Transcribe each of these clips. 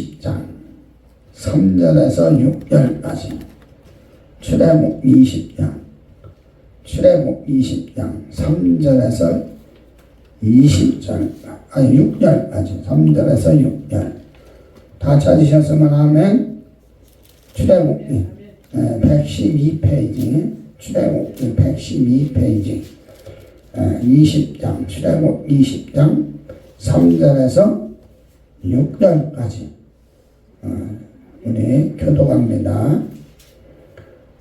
20장 3절에서 6절까지 출애굽 20장 3절에서 6절까지 3절에서 6절 다 찾으셨으면 하면 출애굽기 112페이지 출애굽기 112페이지 20장 출애굽 20장 3절에서 6절까지 우리 교독합니다.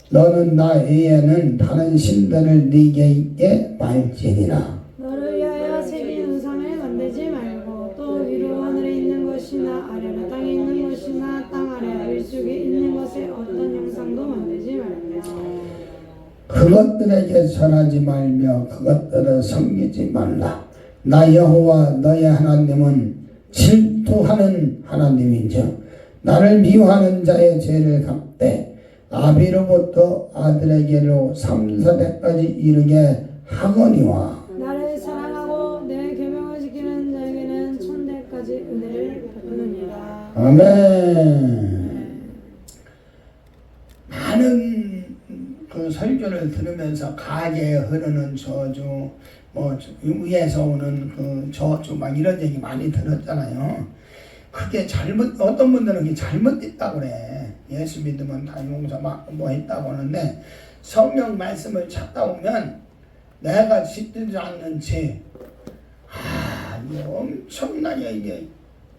너는 나 외에는 다른 신들을 네게 있게 말지니라. 너를 위하여 새긴 우상을 만들지 말고 또 위로 하늘에 있는 것이나 아래로 땅에 있는 것이나 땅 아래 물속에 있는 것에 어떤 형상도 만들지 말며 그것들에게 절하지 말며 그것들을 섬기지 말라. 나 여호와 너의 하나님은 질투하는 하나님이죠. 나를 미워하는 자의 죄를 갚되 아비로부터 아들에게로 3세대까지 이르게 하거니와 나를 사랑하고 내 계명을 지키는 자에게는 천대까지 은혜를 베푸느니라. 아멘. 많은 그 설교를 들으면서 가게에 흐르는 저주, 뭐 위에서 오는 그 저주 막 이런 얘기 많이 들었잖아요. 그게 어떤 분들은 그게 잘못됐다고 그래. 예수 믿으면 다 용서받고 뭐 했다고 하는데 성경 말씀을 찾다 보면 내가 짓지 않는 죄, 이게 엄청나게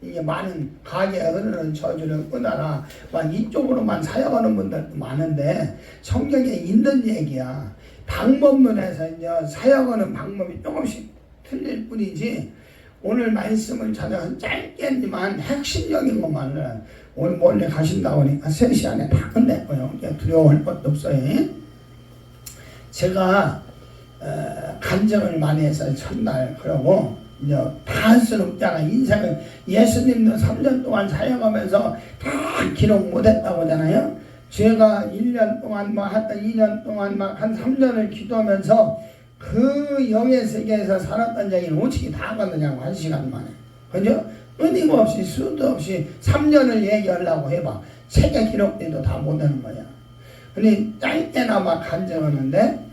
이게 많은 가게에 흐르는 저주를 끊어라. 막 이쪽으로만 사용하는 분들도 많은데 성경에 있는 얘기야. 방법론에서 이제 사용하는 방법이 조금씩 틀릴 뿐이지 오늘 말씀을 찾아서 짧게지만 핵심적인 것만을 오늘 몰래 가신다고 하니까 3시 안에 다 끝냈고요. 두려워할 것도 없어요. 제가 간증을 많이 해서 첫날 그러고 이제 다 할 수는 없잖아. 인생을 예수님도 3년 동안 사역하면서 다 기록 못했다고 하잖아요. 제가 1년 동안 하여튼 2년 동안 한 3년을 기도하면서 그 영의 세계에서 살았던 얘기는 어떻게 다 하거든요. 1시간 만에. 그죠? 끊임없이 수도 없이 3년을 얘기하려고 해봐. 책에 기록돼도 다 못하는 거야. 근데 짧게나마 간증하는데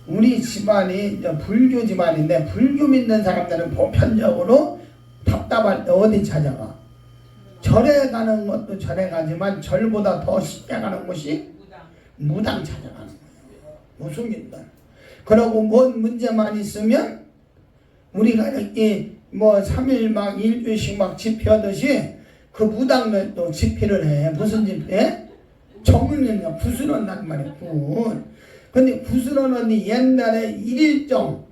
우리 집안이 이제 불교 집안인데 불교 믿는 사람들은 보편적으로 답답할 때 어디 찾아가? 절에 가는 것도 절에 가지만 절보다 더 쉽게 가는 곳이 무당 찾아가는 거예요. 무속인들. 그러고 뭔 문제만 있으면 우리가 이렇게 3일 막 일주일씩 막 집회하듯이 그 무당들도 집회를 해. 무슨 집회? 정은이냐 구슬한단 말이야. 근데 구슬하는 옛날에 1일정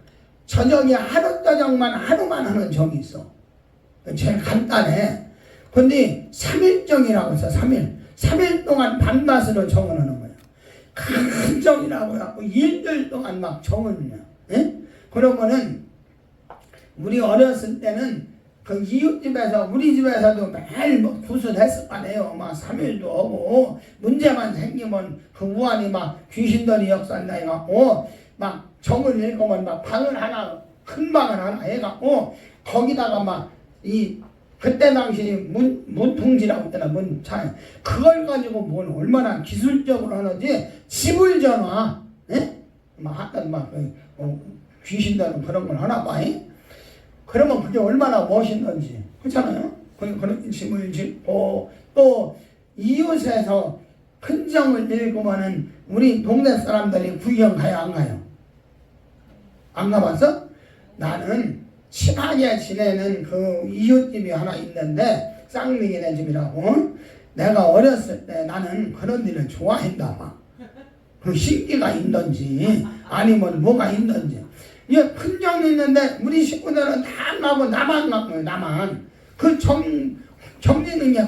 저녁에 하루만 하는 정이 있어. 제일 간단해. 근데 3일정이라고 해서 3일 동안 밤낮으로 정언하는 거야. 큰 정이라고 해갖고 일주일 동안 막 정언이야. 그러면은 우리 어렸을 때는 그 이웃집에서 우리 집에서도 매일 구슬했을 거 아니에요. 막 3일도 오고 문제만 생기면 그 우환이 막 귀신들이 역사한다 해갖고 막 정을 읽으면 막 방을 하나 큰 방을 하나 해갖고 거기다가 그때 당시 문풍지라고 했잖아. 문차 그걸 가지고 뭘 얼마나 기술적으로 하는지 집을 전화 하여튼 귀신들은 그런 걸 하나 봐. 그러면 그게 얼마나 멋있는지 그렇잖아요. 그런 집을 짓고 또 이웃에서 큰 정을 읽으면은 우리 동네 사람들이 구경 가요 안 가요? 안 가봤어? 나는 친하게 지내는 그 이웃집이 하나 있는데 쌍미기네 집이라고. 내가 어렸을 때 나는 그런 일을 좋아한다 막. 그 신기가 있는지 아니면 뭐가 있는지. 이게 큰 정이 있는데 우리 식구들은 다 안 가고 나만 가고 나만 그 정리는 게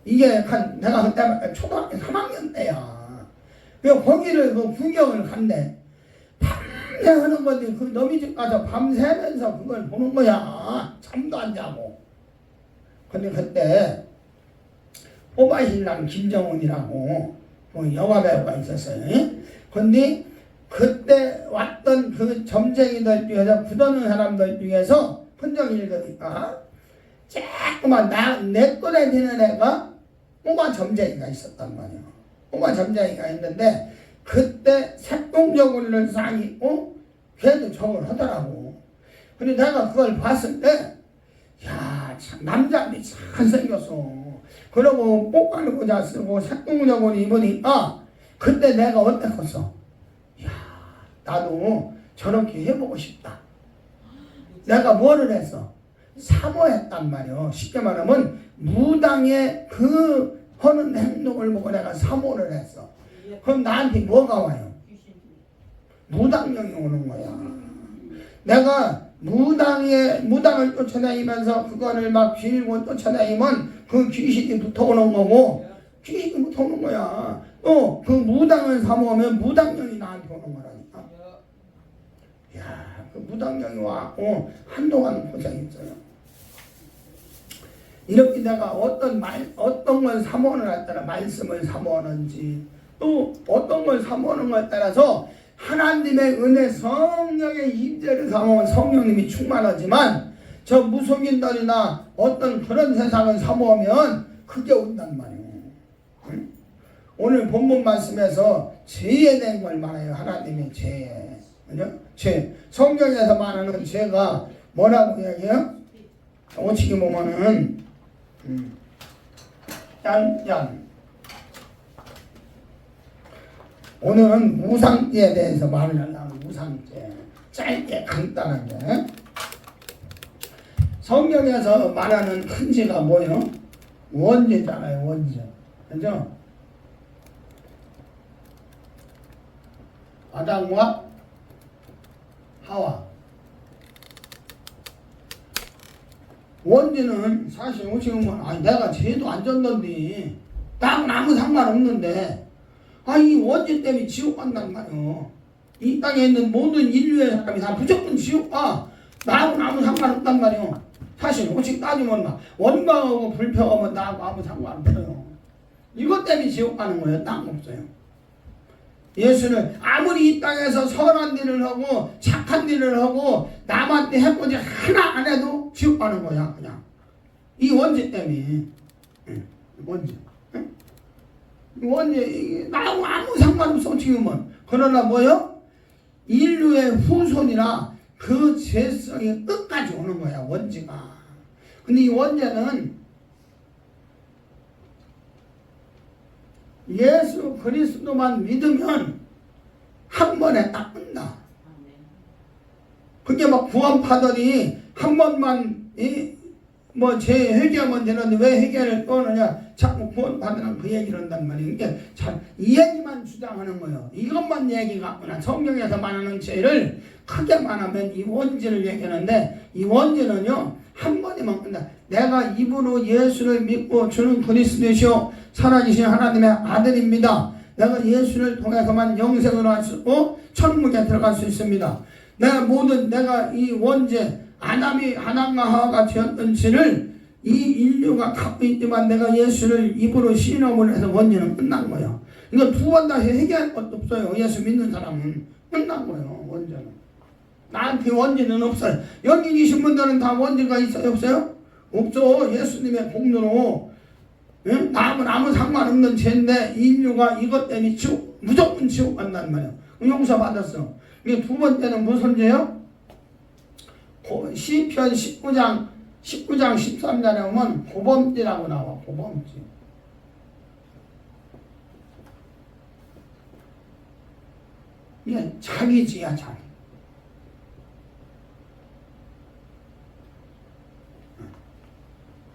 이게 내가 그때 초등학교 3학년 때야. 거기를 그 구경을 간대. 밤새 하는 건데 그 너미 집 가서 밤새면서 그걸 보는 거야. 잠도 안 자고. 근데 그때 오바신랑 김정은이라고 영화배우가 있었어요. 근데 그때 왔던 그 점쟁이들 중에서 굳어는 사람들 중에서 흔적 읽으니까 자꾸만 내 꼴에 되는 애가 꼬마 점쟁이가 있었단 말이야. 꼬마 점쟁이가 있는데 그때 색동저고리를 싹 입고 걔도 저걸 하더라고. 근데 내가 그걸 봤을 때 야, 참 남자들이 잘생겼어. 그러고 꽃가루 모자 쓰고 색동저고리 입으니까 그때 내가 어땠겠어? 야, 나도 저렇게 해보고 싶다. 내가 뭐를 했어? 사모했단 말이야. 쉽게 말하면 무당의 그 하는 행동을 보고 내가 사모를 했어. 그럼 나한테 뭐가 와요? 무당령이 오는 거야. 내가 무당을 쫓아다니면서 그거를 막 빌고 쫓아다니면 그 귀신이 붙어오는 거고, 귀신이 붙어오는 거야. 또 그 무당을 사모하면 무당령이 나한테 오는 거라니까. 야, 그 무당령이 와고 한동안 고생했어요. 이렇게 내가 어떤 걸 사모하느냐에 따라 말씀을 사모하는지, 또 어떤 걸 사모하는 것에 따라서 하나님의 은혜 성령의 임재를 사모하면 성령님이 충만하지만 저 무속인들이나 어떤 그런 세상을 사모하면 그게 온단 말이에요. 응? 오늘 본문 말씀에서 죄에 대한 걸 말해요. 하나님의 죄. 그죠? 죄. 성경에서 말하는 죄가 뭐라고 이야기해요? 오치기 보면은 오늘은 우상죄에 대해서 말을 하려고. 우상죄 짧게 간단하게. 성경에서 말하는 큰 죄가 뭐예요? 원죄잖아요. 원죄. 그죠? 아담과 하와. 원죄는 사실 지금 내가 죄도 안 졌는데 나하고는 아무 상관없는데 이 원죄 때문에 지옥 간단 말이요. 이 땅에 있는 모든 인류의 사람이 다 무조건 지옥 가. 나하고는 아무 상관없단 말이요. 사실 오직 따지면 원망하고 불평하면 나하고 아무 상관없어요. 이것 때문에 지옥 가는 거예요. 딴 거 없어요. 예수는 아무리 이 땅에서 선한 일을 하고 착한 일을 하고 남한테 해보지 하나 안 해도 지옥 가는 거야. 그냥 이 원죄 때문에. 원죄. 원죄 나하고 아무 상관없어 지금은. 그러나 뭐요? 인류의 후손이라 그 죄성이 끝까지 오는 거야. 원죄가. 근데 이 원죄는 예수 그리스도만 믿으면 한 번에 딱 끝나. 그게 막 구원파더니 한 번만 죄 회개하면 되는데 왜 회개를 또 하느냐? 자꾸 구원받으라는 그 얘기를 한단 말이에요. 이게 참 이 얘기만 주장하는 거예요. 이것만 얘기가 없구나. 성경에서 말하는 죄를 크게 말하면 이 원죄를 얘기하는데 이 원죄는요 한 번에만 끝나. 내가 입으로 예수를 믿고 주는 그리스도시요 살아계신 하나님의 아들입니다. 내가 예수를 통해서만 영생을 할 수 있고 천국에 들어갈 수 있습니다. 내가 이 원죄 아담과 하와가 지었던 죄를 이 인류가 갖고 있지만 내가 예수를 입으로 신음을 해서 원죄는 끝난 거예요. 이거 두 번 다시 회개할 것도 없어요. 예수 믿는 사람은 끝난 거예요. 원죄는. 나한테 원죄는 없어요. 여기 계신 분들은 다 원죄가 있어요? 없어요? 없죠. 예수님의 공로로 남은 아무 상관없는 죄인데 인류가 이것 때문에 무조건 지옥 간단 말이에요. 용서받았어. 이게 두 번째는 무슨 죄요? 시편 19장 13절에 보면 고범죄라고 나와. 고범죄. 이게 자기 죄야. 자기.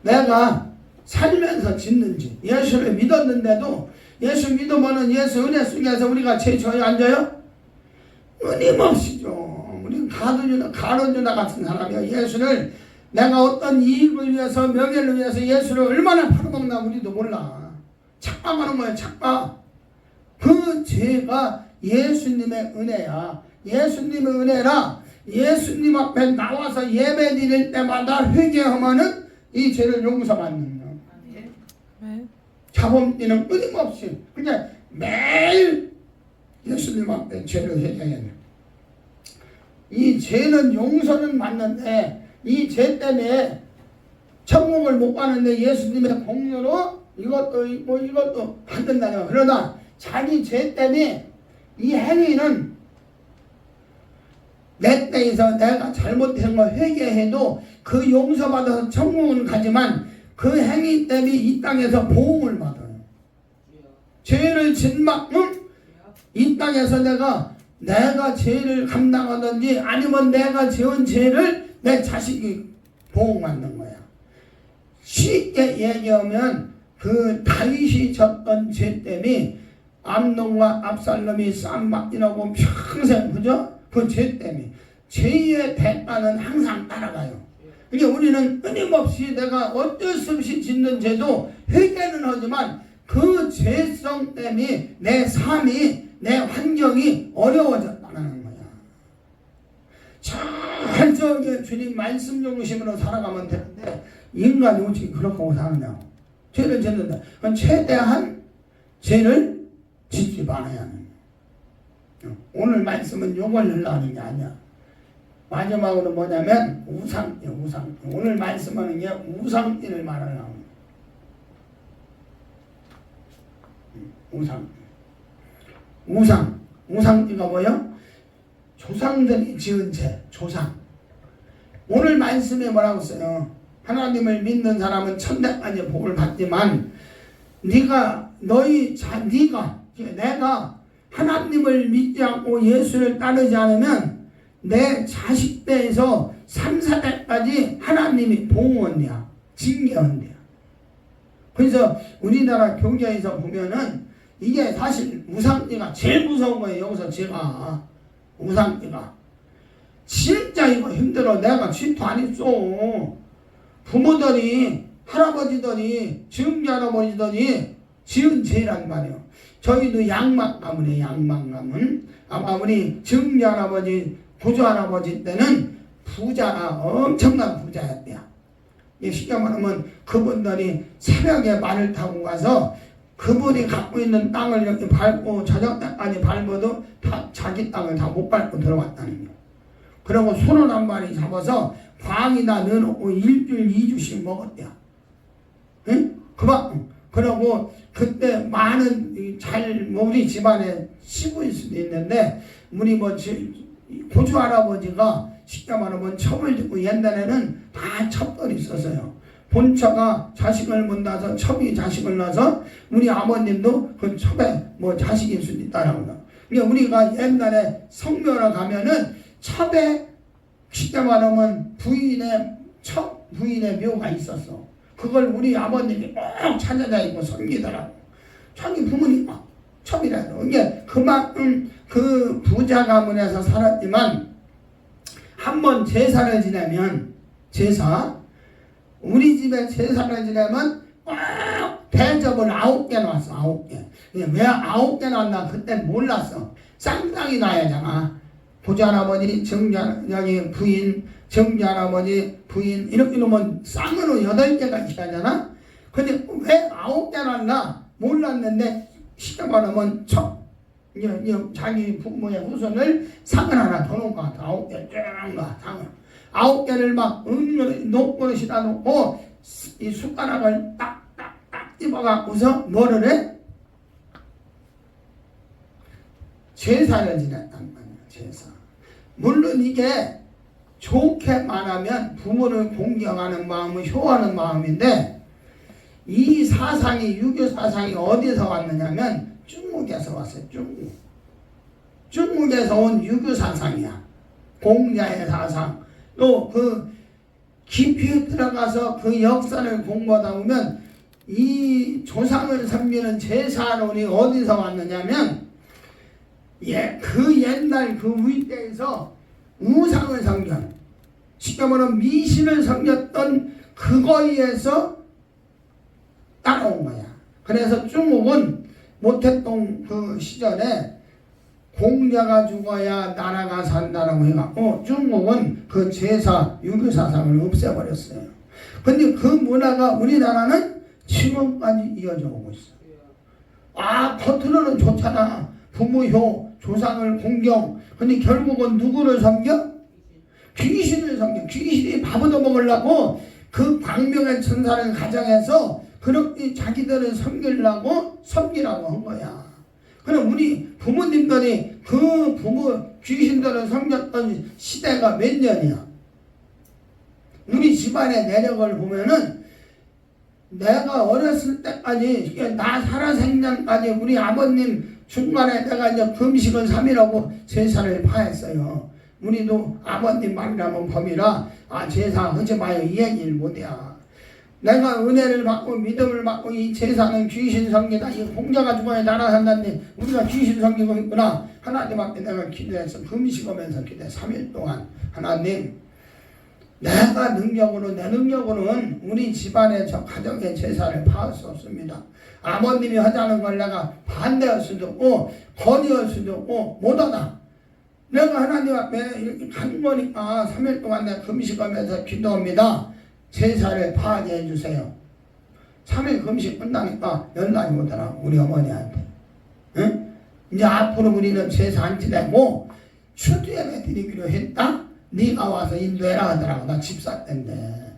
내가 살면서 짓는 죄. 예수를 믿었는데도 예수 믿으면은 예수 은혜 속에서 우리가 죄 져요? 안 져요? 끊임없이죠. 우리는 가론유다 같은 사람이야. 예수를 내가 어떤 이익을 위해서 명예를 위해서 예수를 얼마나 팔아먹나 우리도 몰라. 착각하는 거예요. 착각. 그 죄가 예수님의 은혜야. 예수님의 은혜라 예수님 앞에 나와서 예배 드릴 때마다 회개하면은 이 죄를 용서받는 거예요. 자범죄는 끊임없이 그냥 매일 예수님 앞에 죄를 회개해야 돼요. 이 죄는 용서는 받는데 이 죄 때문에 천국을 못 가는데 예수님의 공로로 이것도 받는다는 거야. 그러나 자기 죄 때문에 이 행위는 내 때에서 내가 잘못된 거 회개해도 그 용서받아서 천국은 가지만 그 행위 때문에 이 땅에서 보응을 받아요. 죄를 진 만큼 이 땅에서 내가 죄를 감당하든지 아니면 내가 지은 죄를 내 자식이 보응받는 거야. 쉽게 얘기하면 그 다윗이 졌던 죄 때문에 암논과 압살롬이 쌈박이라고 평생 그죠? 그 죄 때문에 죄의 대가는 항상 따라가요. 그러니까 우리는 끊임없이 내가 어쩔 수 없이 짓는 죄도 회개는 하지만 그 죄성 때문에 내 삶이 내 환경이 어려워졌다는 거야. 잘 저기 주님 말씀 중심으로 살아가면 되는데 인간이 어떻게 그렇게 사느냐고. 죄를 짓는다. 그건 최대한 죄를 짓지 말아야 하는 거야. 오늘 말씀은 요걸 하려는 게 아니야. 마지막으로 뭐냐면 우상띠. 오늘 말씀하는 게 우상띠를 말하려고. 우상띠가 뭐예요? 조상들이 지은 죄, 조상. 오늘 말씀에 뭐라고 써요? 하나님을 믿는 사람은 천대까지 복을 받지만 내가 하나님을 믿지 않고 예수를 따르지 않으면 내 자식 때에서 3, 4대까지 하나님이 보호한대야. 징계한대야. 그래서 우리나라 교계에서 보면은 이게 사실 우상띠가 제일 무서운 거예요. 여기서 제가 우상띠가 진짜 이거 힘들어. 내가 질투 안 했어. 부모들이 할아버지들이 증기 할아버지들이 지은 죄란 말이에요. 저희도 양막 가문이에요. 양막 가문. 아마 우리 증기 할아버지 고조 할아버지 때는 부자가 엄청난 부자였대요. 쉽게 말하면 그분들이 새벽에 말을 타고 가서 그분이 갖고 있는 땅을 이렇게 밟고 저녁 때까지 밟아도 다 자기 땅을 다 못 밟고 들어왔다는 거예요. 그리고 소를 한 마리 잡아서 방에다 넣어놓고 1주일 2주씩 먹었대요. 응? 그러고 그때 많은 우리 집안에 시부일 수도 있는데 우리 고조 할아버지가 쉽게 말하면 첩을 짓고 옛날에는 다 첩들이 있었어요. 본처가 자식을 못 낳아서 첩이 자식을 낳아서 우리 아버님도 그 첩에 자식일 수도 있다라고. 그러니까 우리가 옛날에 성묘를 가면은 첩에 쉽게 말하면 부인의 묘가 있었어. 그걸 우리 아버님이 꼭 찾아다니고 섬기더라고. 자기 부모님 첩이라도. 이게 그만큼 그 부자 가문에서 살았지만 한번 제사를 지내면 우리 집에 제사를 지내면 대접을 9개 놨어. 9개. 왜 9개 놨나 그때 몰랐어. 쌍쌍이 놔야잖아. 고조할아버지, 부인, 정자할아버지, 부인 이렇게 놓으면 쌍으로 8개가 있어야잖아. 근데 왜 9개 놨나 몰랐는데 쉽게 말하면 자기 부모의 후손을 상을 하나 더 놓은 것 같아. 9개 쫙 상을. 9개를 막 녹그릇에다 놓고 이 숟가락을 딱딱딱 집어갖고서 뭐를 해? 제사를 지냈단 말이야. 제사. 물론 이게 좋게 말하면 부모를 공경하는 마음은 효하는 마음인데 이 사상이 유교 사상이 어디서 왔느냐면 중국에서 왔어요. 중국에서 온 유교 사상이야. 공자의 사상. 또 그 깊이 들어가서 그 역사를 공부하다 보면 이 조상을 섬기는 제사론이 어디서 왔느냐면 그 옛날 그 위대에서 우상을 섬겨 쉽게 말하면 미신을 섬겼던 그거에서 따라온 거야. 그래서 중국은 모택동 그 시절에 공자가 죽어야 나라가 산다라고 해갖고 중국은 그 제사 유교사상을 없애버렸어요. 근데 그 문화가 우리나라는 지금까지 이어져 오고 있어. 겉으로는 좋잖아. 부모효, 조상을 공경. 근데 결국은 누구를 섬겨? 귀신을 섬겨. 귀신이 밥 얻어 먹으려고 그 광명의 천사를 가정해서 그렇게 자기들을 섬기라고 한 거야. 그럼 우리 부모님들이 그 부모 귀신들을 섬겼던 시대가 몇 년이야? 우리 집안의 내력을 보면은 내가 어렸을 때까지 나 살아생전까지 우리 아버님 중간에 내가 이제 금식을 3일하고 제사를 파했어요. 우리도 아버님 말이라면 범이라 제사 하지 마요 이 얘기를 못해야. 내가 은혜를 받고 믿음을 받고 이 제사는 귀신 섬기다. 이 공자가 죽어야 나라 산다는데 우리가 귀신 섬기고 있구나. 하나님 앞에 내가 기도해서 금식하면서 기도해 3일 동안 하나님 내가 능력으로 내 능력으로는 우리 집안의 저 가정의 제사를 파할 수 없습니다. 아버님이 하자는 걸 내가 반대할 수도 없고 건의할 수도 없고 못하다. 내가 하나님 앞에 이렇게 간 거니까 3일 동안 내가 금식하면서 기도합니다. 제사를 파하게 해주세요. 3일 금식 끝나니까 연락이 오더라고 우리 어머니한테. 응? 이제 앞으로 우리는 제사 안 지내고 추수예배 드리기로 했다. 네가 와서 인도해라 하더라고. 나 집사 때인데.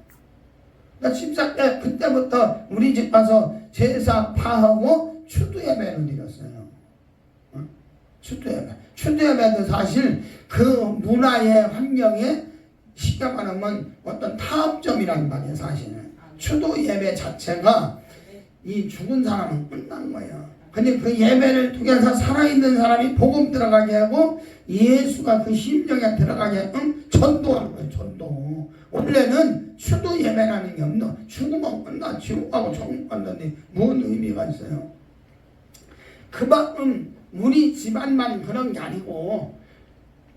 나 집사 때 그때부터 우리 집 가서 제사 파하고 추수예배를 드렸어요. 응? 추수예배. 추수예배도 사실 그 문화의 환경에 쉽게 말하면 어떤 타협점이란 말이에요. 사실은 추도 예배 자체가 이 죽은 사람은 끝난 거예요. 근데 그 예배를 통해서 살아있는 사람이 복음 들어가게 하고 예수가 그 심령에 들어가게 전도하는 거예요. 전도. 원래는 추도 예배라는 게 없노. 죽으면 끝나. 지옥하고 천국 갔는데 뭔 의미가 있어요. 그만큼 우리 집안만 그런 게 아니고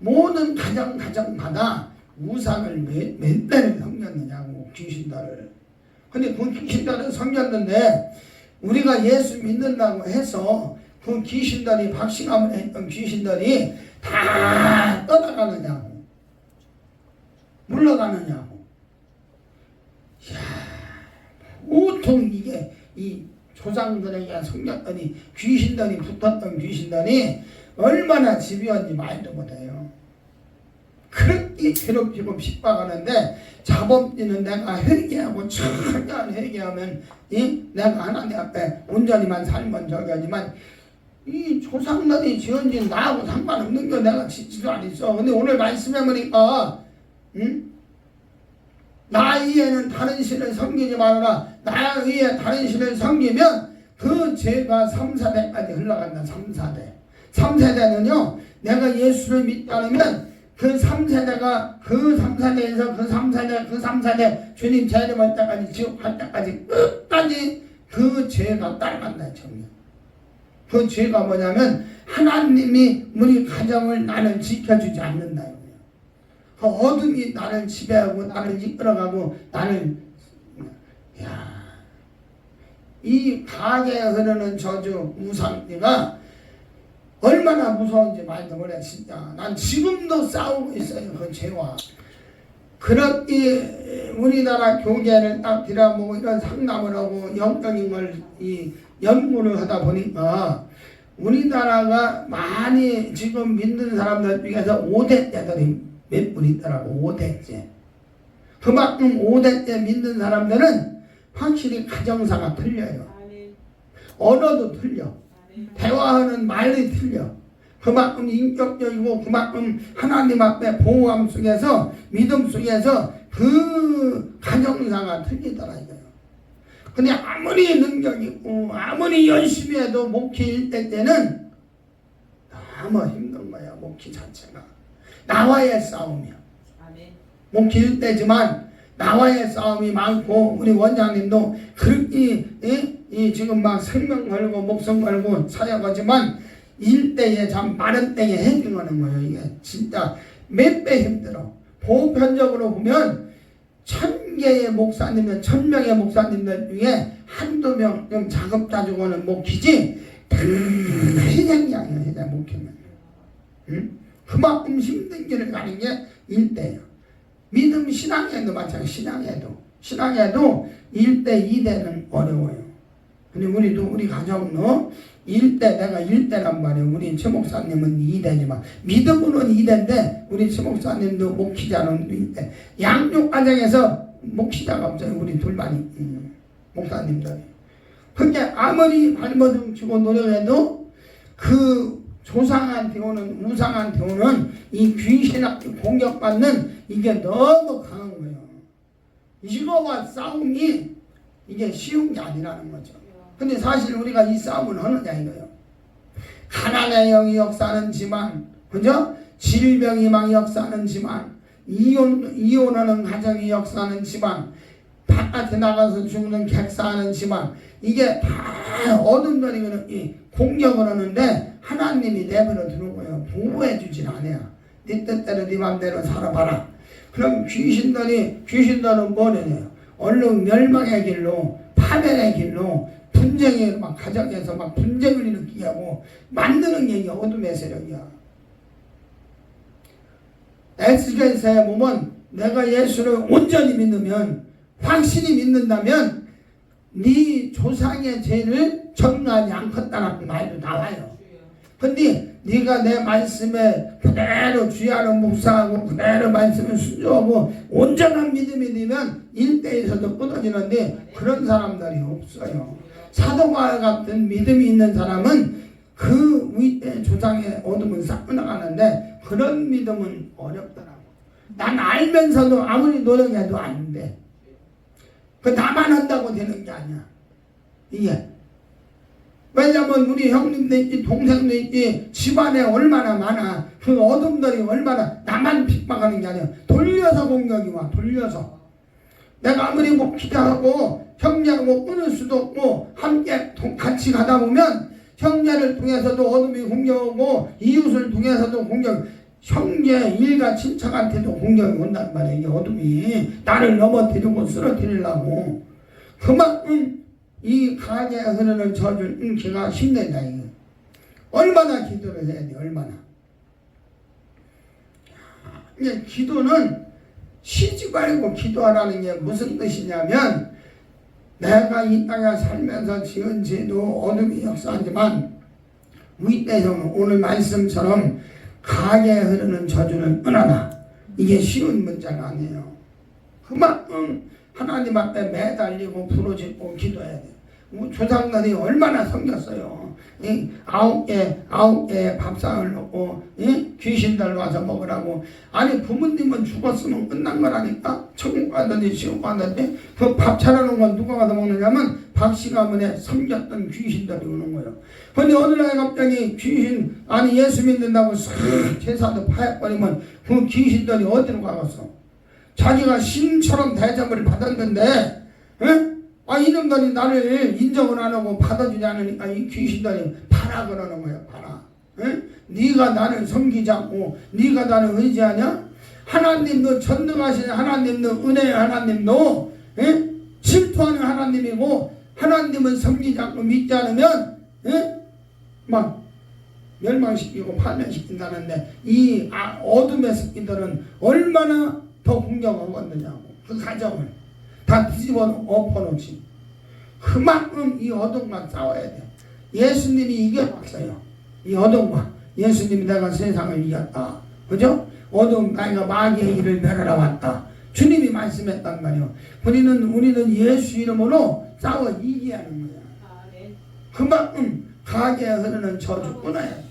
모든 가정마다 우상을 몇 대를 섬겼느냐고 귀신들을. 근데 그 귀신들을 섬겼는데 우리가 예수 믿는다고 해서 그 귀신들이 박싱함을 했던 귀신들이 다 떠나가느냐고 물러가느냐고. 이야, 보통 이게 이 조상들에게 섬겼더니 귀신들이 붙었던 귀신들이 얼마나 집요한지 말도 못해요. 그렇게 괴롭히고 핍박하는데 자범죄는 내가 회개하고 철저한 회개하면 내가 하나님 앞에 온전히만 살면 저기 하지만 이 조상들이 지은진 나하고 상관없는 거 내가 짓지도 않았어. 근데 오늘 말씀해 보니까 나 위에는 다른 신을 섬기지 말아라. 나 위에 다른 신을 섬기면 그 죄가 3,4대까지 흘러간다. 3,4대. 3세대는요 내가 예수를 믿지 않으면 그 3세대가 그 3세대에서 그 3세대 그 3세대 주님 재림할 때까지 지옥 갈 때까지 끝까지 그 죄가 따라간다. 그 죄가 뭐냐면 하나님이 우리 가정을 나를 지켜주지 않는다. 그 어둠이 나를 지배하고 나를 이끌어가고 나를 이 가게에 흐르는 저주 우상띠가 얼마나 무서운지 말도 못해. 진짜 난 지금도 싸우고 있어요 그 죄와. 그렇게 우리나라 교계를 딱 들여보고 이런 상담을 하고 영적인 걸 이 연구를 하다 보니까 우리나라가 많이 지금 믿는 사람들 중에서 5대째들이 몇 분 있더라고. 5대째. 그만큼 5대째 믿는 사람들은 확실히 가정사가 틀려요. 언어도 틀려. 대화하는 말이 틀려. 그만큼 인격적이고 그만큼 하나님 앞에 보호함 속에서 믿음 속에서 그 가정사가 틀리더라 이거요. 근데 아무리 능력 있고 아무리 열심히 해도 목회 일대 때는 너무 힘든 거야. 목회 자체가 나와의 싸움이야. 목회 일대지만 나와의 싸움이 많고 우리 원장님도 그렇게 지금 막 생명 걸고 목숨 걸고 사역하지만 일대에 참 마른 때에 헤딩하는 거예요. 이게 진짜 몇 배 힘들어. 보편적으로 보면 1,000개의 목사님은 1,000명의 목사님들 중에 한두 명 좀 자급자족 하는 목회지 해장량이에요. 해장 목회면. 그만큼 힘든 길을 가는 게 일대예요. 믿음 신앙에도 마찬가지. 신앙에도 1대 2대는 어려워요. 근데 우리 가정은 1대 내가 1대란 말이에요. 우리 최 목사님은 2대지만 믿음으로는 2대인데 우리 최 목사님도 목회자는 1대. 양육 과정에서 목시자가 없어요. 우리 둘만이 목사님들이. 근데 아무리 발버둥 치고 노력해도 그 조상한테 오는 우상한테 오는 이 귀신한테 공격받는 이게 너무 강한 거예요. 이거와 싸움이 이게 쉬운 게 아니라는 거죠. 근데 사실 우리가 이 싸움을 하느냐 이거예요. 가난의 영이 역사하는 집안, 그죠? 질병이 막 역사하는 집안, 이혼하는 가정이 역사하는 집안, 바깥에 나가서 죽는 객사하는 집안, 이게 다 어둠들이 공격을 하는데 하나님이 내버려 두는 거예요. 보호해 주진 않아요. 네 뜻대로 네 맘대로 살아봐라. 그럼 귀신들은 뭐냐요? 얼른 멸망의 길로, 파멸의 길로, 분쟁이 막 가정에서 막 분쟁을 일으키게 하고 만드는 얘기가 어둠의 세력이야. 에스겔서에 보면 내가 예수를 온전히 믿으면, 확실히 믿는다면 네 조상의 죄를 정하지 않겠다는 말도 나와요. 근데 네가 내 말씀에 그대로 주야로 묵상하고 그대로 말씀을 순종하고 온전한 믿음이 되면 일대에서도 끊어지는데 그런 사람들이 없어요. 사도와 같은 믿음이 있는 사람은 그 위대 조상의 어둠을 싹 끊어가는데 그런 믿음은 어렵더라고. 난 알면서도 아무리 노력해도 안 돼. 그 나만 한다고 되는 게 아니야. 이게 왜냐면 우리 형님도 있지 동생도 있지 집안에 얼마나 많아. 그 어둠들이 얼마나 나만 핍박하는 게 아니야. 돌려서 공격이 와. 돌려서 내가 아무리 뭐 기도하고 형제하고 끊을 수도 없고 함께 같이 가다 보면 형제를 통해서도 어둠이 공격하고 이웃을 통해서도 공격, 형제 일가 친척한테도 공격이 온단 말이야. 이게 어둠이 나를 넘어뜨리고 쓰러뜨리려고. 그만큼 이 강하게 흐르는 저주를 끊기가 힘들다. 이거 얼마나 기도를 해야 돼. 얼마나. 이제 기도는 쉬지 말고 기도하라는 게 무슨 뜻이냐면 내가 이 땅에 살면서 지은 죄도 어둠이 역사하지만 위대성 오늘 말씀처럼 강하게 흐르는 저주는 끊어라. 이게 쉬운 문제가 아니에요. 그만큼 하나님 앞에 매달리고 부르짖고 기도해야 돼. 조상들이 얼마나 섬겼어요. 아홉 개 밥상을 놓고 귀신들 와서 먹으라고. 아니 부모님은 죽었으면 끝난 거라니까. 천국 가든지 지옥 가든지 그 밥 차려놓은 건 누가 와서 먹느냐면 박씨 가문에 섬겼던 귀신들이 오는 거예요. 근데 어느 날 갑자기 귀신 아니 예수 믿는다고 싹 제사도 파해버리면 그 귀신들이 어디로 가겠어. 자기가 신처럼 대접을 받았는데 이놈들이 나를 인정을 안 하고 받아주지 않으니까 이 귀신들이 파라 그러는 거야. 파라. 네가 나를 섬기지 않고 네가 나를 의지하냐? 하나님도 전능하신 하나님도 은혜의 하나님도 질투하는 하나님이고 하나님은 섬기지 않고 믿지 않으면 막 멸망시키고 파멸시킨다는데 이 어둠의 새끼들은 얼마나 더 공격하겠느냐고. 그 가정을 다 뒤집어 엎어놓지. 그만큼 이 어둠과 싸워야 돼. 예수님이 이겨봤어요. 이 어둠과. 예수님이 내가 세상을 이겼다. 그죠? 어둠 나이가 마귀의 일을 멸하러 왔다. 주님이 말씀했단 말이에요. 우리는 예수 이름으로 싸워 이겨야 하는 거야. 그만큼 강하게 흐르는 저주 끊어야 돼.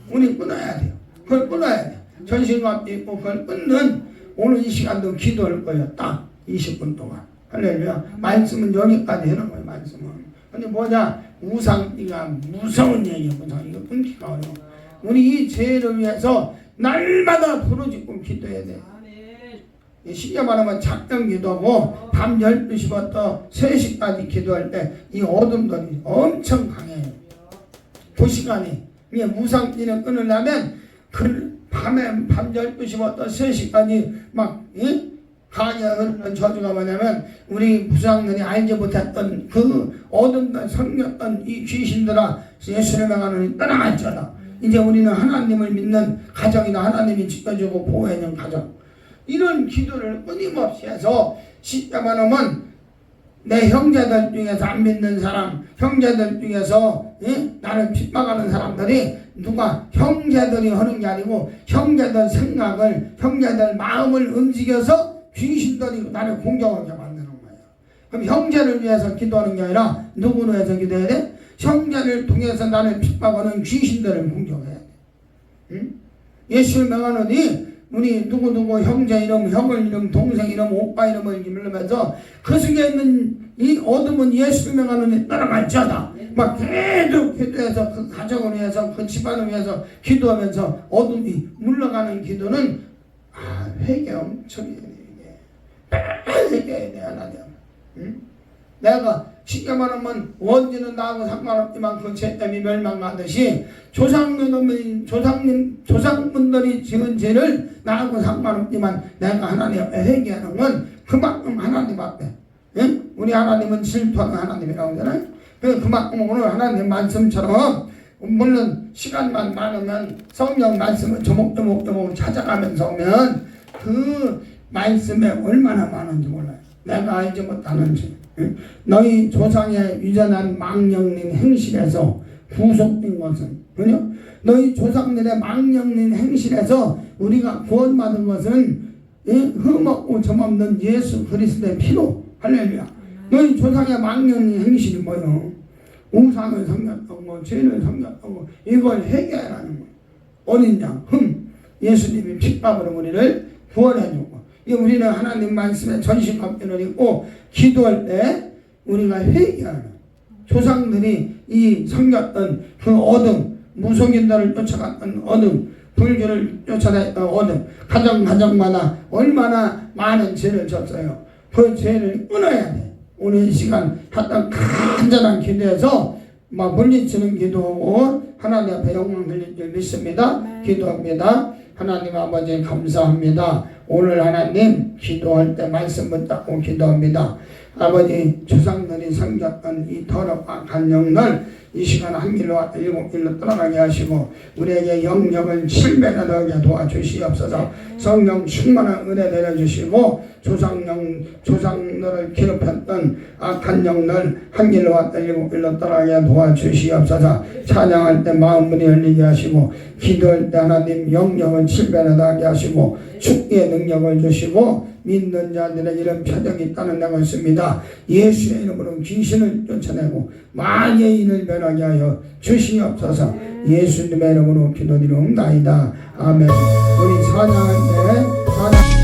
우리 끊어야 돼요. 그걸 끊어야 돼. 전신갑도 있고 그걸 끊는 오늘 이 시간도 기도할 거예요. 딱 20분 동안. 할렐루야. 말씀은 여기까지 하는 거예요. 말씀은. 근데 뭐냐? 우상이가 무서운 얘기예요. 무상. 이거 끊기가 어려워. 우리 이 죄를 위해서 날마다 부르짖고 기도해야 돼. 쉽게 말하면 작정 기도하고 밤 12시부터 3시까지 기도할 때 이 어둠들이 엄청 강해요. 그 시간이. 이게 무상기를 끊으려면 그 밤에 밤 12시부터 3시까지 막 강하게 흐르는 저주가 뭐냐면 우리 부상들이 알지 못했던 그 어둠들 섬겼던 이 귀신들아 예수님의 하나님 떠나갈지어다. 이제 우리는 하나님을 믿는 가정이나 하나님이 지켜주고 보호해주는 가정. 이런 기도를 끊임없이 해서 쉽게 말하면 내 형제들 중에서 안 믿는 사람, 형제들 중에서 나를 핍박하는 사람들이 누가 형제들이 하는 게 아니고 형제들 생각을, 형제들 마음을 움직여서 귀신들이 나를 공격하게 만드는 거예요. 그럼 형제를 위해서 기도하는 게 아니라 누구를 위해서 기도해야 돼? 형제를 통해서 나를 핍박하는 귀신들을 공격해야 돼. 응? 예수를 명하노니 우리 누구누구 형제 이름, 형을 이름, 동생 이름, 오빠 이름을 부르면서 그 속에 있는 이 어둠은 예수를 명하노니 따라갈지어다. 막 계속 기도해서 그 가정을 위해서 그 집안을 위해서 기도하면서 어둠이 물러가는 기도는 회개 엄청 해야 돼. 회개해야 돼 하나님. 응? 내가 쉽게 말하면 원죄는 나하고 상관없지만 그 죄 때문에 멸망하듯이 조상분들이 지은 죄를 나하고 상관없지만 내가 하나님 앞에 회개하는 건 그만큼 하나님 앞에, 응? 우리 하나님은 질투하는 하나님이라고 하잖아요. 그만큼 오늘 하나님 말씀처럼 물론 시간만 많으면 성경 말씀을 조목조목 찾아가면서 오면 그 말씀에 얼마나 많은지 몰라요. 내가 알지 못하는지. 너희 조상의 유전한 망령된 행실에서 구속된 것은, 그죠? 너희 조상들의 망령된 행실에서 우리가 구원받은 것은 흠없고 점없는 예수 그리스도의 피로. 할렐루야. 너희 조상의 망령된 행실이 뭐요? 우상을 섬겼던 거, 죄를 섬겼던 거, 이걸 회개하라는 거예요. 어딨냐? 예수님이 핏밥으로 우리를 구원해주고, 우리는 하나님 말씀에 전심갑주를 입고 기도할 때 우리가 회개하는, 조상들이 이 섬겼던 그 어둠, 무속인들을 쫓아갔던 어둠, 불교를 쫓아다녔던 어둠, 가정마다 얼마나 많은 죄를 졌어요. 그 죄를 끊어야 돼. 오늘 이 시간 하여튼 간절한 기도에서 막 물리치는 기도하고 하나님 앞에 영광 돌릴 줄 믿습니다. 기도합니다. 하나님 아버지 감사합니다. 오늘 하나님 기도할 때 말씀 붙잡고 기도합니다. 아버지 조상들이 섬겼던 이 더럽고 악한 영들 이 시간 한 길로 왔다 일곱 길로 떠나가게 하시고 우리에게 영역을 7배나 더하게 도와주시옵소서. 성령 충만한 은혜 내려주시고 조상들을 괴롭혔던 악한 영들 한 길로 왔다 일곱 길로 떠나게 도와주시옵소서. 찬양할 때 마음문이 열리게 하시고 기도할 때 하나님 영역을 7배나 더하게 하시고 축기의 능력을 주시고 믿는 자들의 이런 표적이 있다는 내가 있습니다. 예수의 이름으로 귀신을 쫓아내고 마귀의 인을 변하게 하여 주시옵소서. 예수님의 이름으로 기도드리옵나이다. 아멘. 우리 찬양할 때